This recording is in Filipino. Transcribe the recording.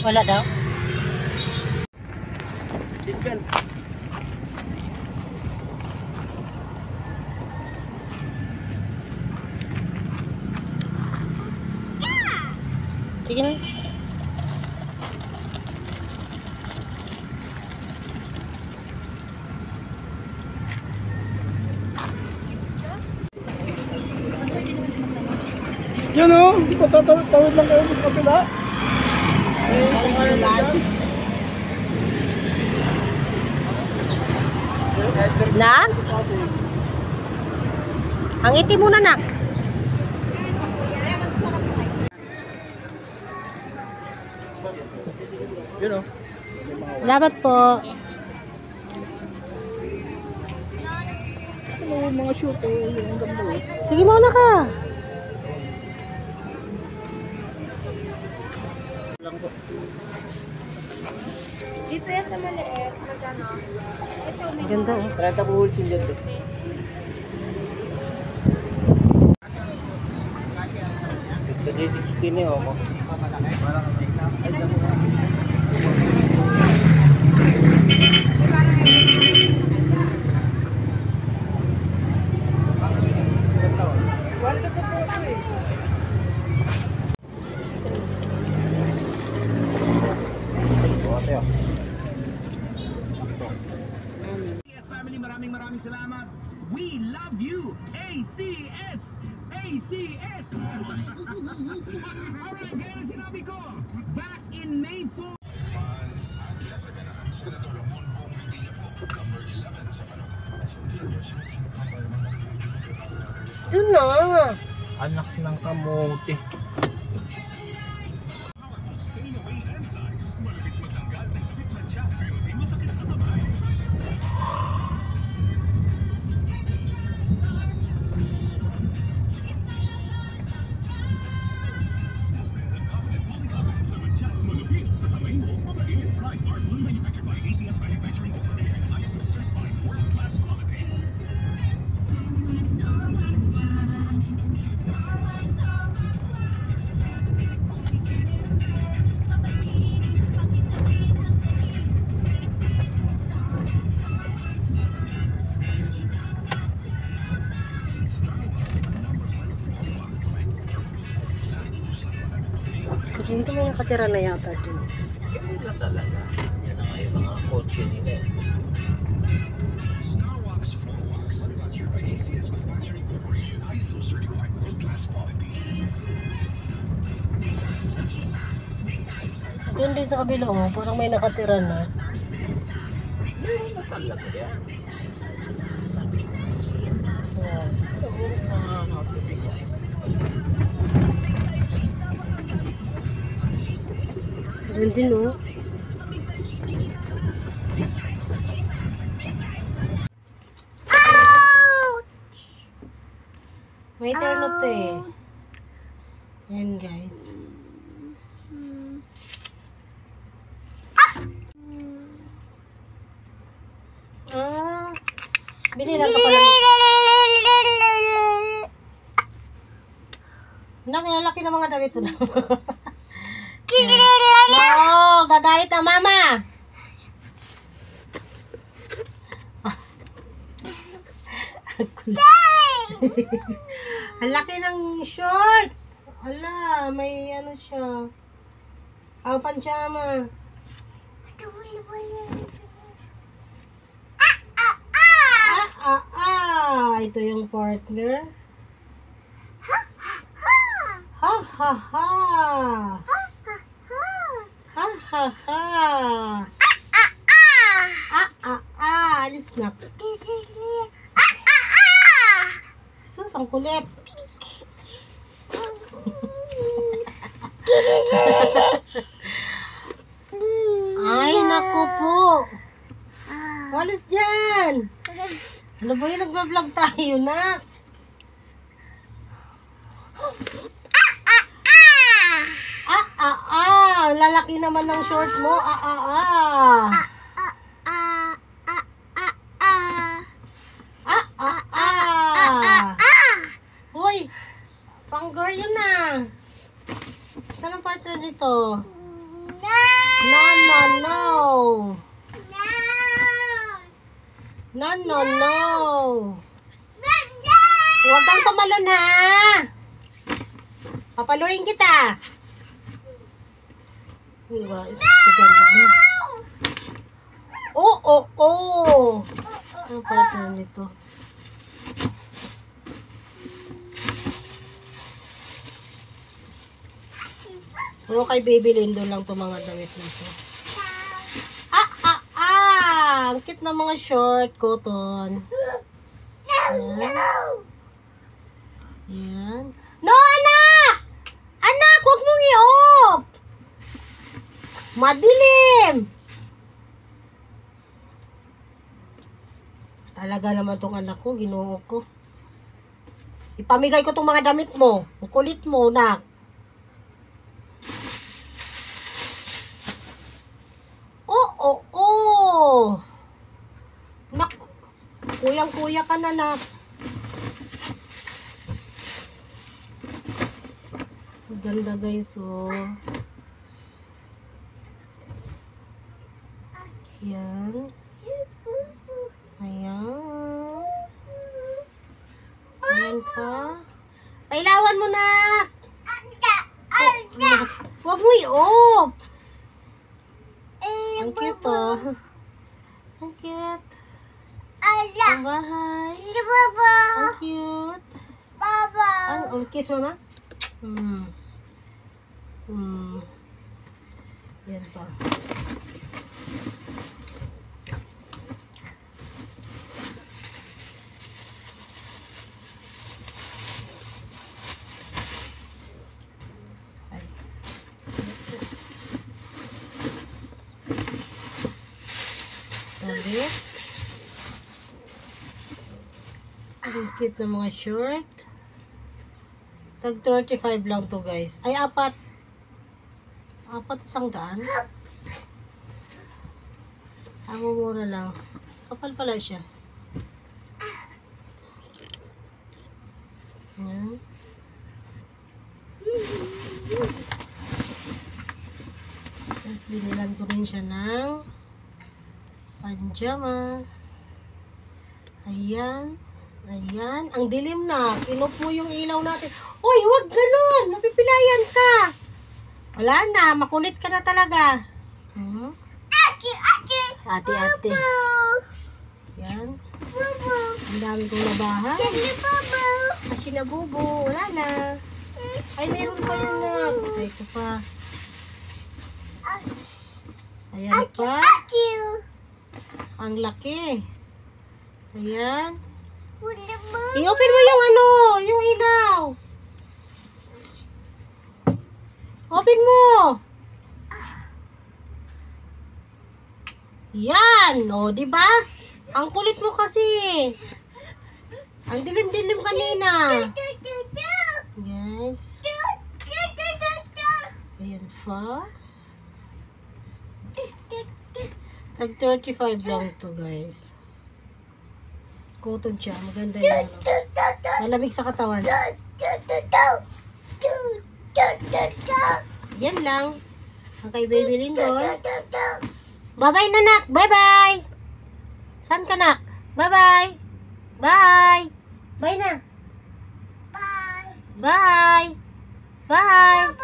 Wala daw? Chicken. Sige na. Yan o, patatawid lang kayo sa kapila. Na? Hangiti muna na. Yun o. Salamat po. Ano yung mga shoot o yung ganda o. Sige muna ka. Dito yan sa maliit, magkano? Ito, may Ganda oh. 30 buhol sinjad eh. Ito yung 16 eh o. Family, maraming salamat. We love you. ACS. ACS. Alright, gaya na sinabi ko. Back in May 4. Doon na. Anak ng kamote. Dito may nakatira na yata dun. Ito talaga. Yan ang yung mga kotse nila eh. Doon din sa kabila oh, parang may nakatira na. Ito talaga yan. Yan. Doon din oh. May turn up to eh. Yan guys. Binilang ka pala. Nakilalaki ng mga damit ko na. No, gagalit ang mama. Ang laki ng short. Ala, may ano siya. Ang panjama. Ito yung partner. Ha ha ha. Ha ha ha. Alis na. Sus, ang kulit. Ay, naku po. Walis dyan. Ano ba yung nagbablog tayo na? Lalaki naman ng short mo. Hoy, pang girl yun na. Saan ang partner nito? no, no. No, no, no. Huwag kang tumalon, ha? Papaluin kita. Guys, maganda mo. Oh, oh, oh. Ano pa ito nito? Pero kay Baby Lindo lang itong mga damit nito. Ang cute na mga short cotton. Yan. Yan. No, anak! Anak, huwag mong i-off! Madilim! Talaga naman tong anak ko, ginoo ko. Ipamigay ko tong mga damit mo. Ang kulit mo, nak. Oh, oh, oh! Nak, kuyang-kuya ka na, nak. Ganda, guys, oh. Yan. Ayan. Ayan pa. Pailawan mo, nak. Huwag mo i-off. Ang cute, oh. Ang cute. Ang bahay. Ang cute. Ang kiss mo na? Yan pa. Sabi. Ang cute na mga short. Tag 35 lang to, guys. Ay, apat 100. Ang mura lang. Kapal pala siya. Yan. Tapos binilan ko rin siya ng pajama. Ayan. Ayan. Ang dilim na. Inop mo yung ilaw natin. Uy, wag ganun. Mapipilayan ka. Wala na. Makulit ka na talaga. Ate. Yan. Ang dami kong labahan. Kasi na bubo. Wala na. Ay, meron pa yan na. Ay, ito pa. Ayan pa. Ang laki. Ayan. I-open mo yung ano, yung ilaw. Open mo. Yan, o, di ba? Ang kulit mo kasi. Ang dilim-dilim kanina. Yes. Ayan pa. Tag 35 lang to, guys. Cotton siya. Maganda yung ano. Malamig sa katawan. Yan lang. Ang kay Baby Lindon. Bye-bye na, nak. Bye-bye. Saan ka, nak? Bye-bye. Bye. Bye na. Bye. Bye. Bye.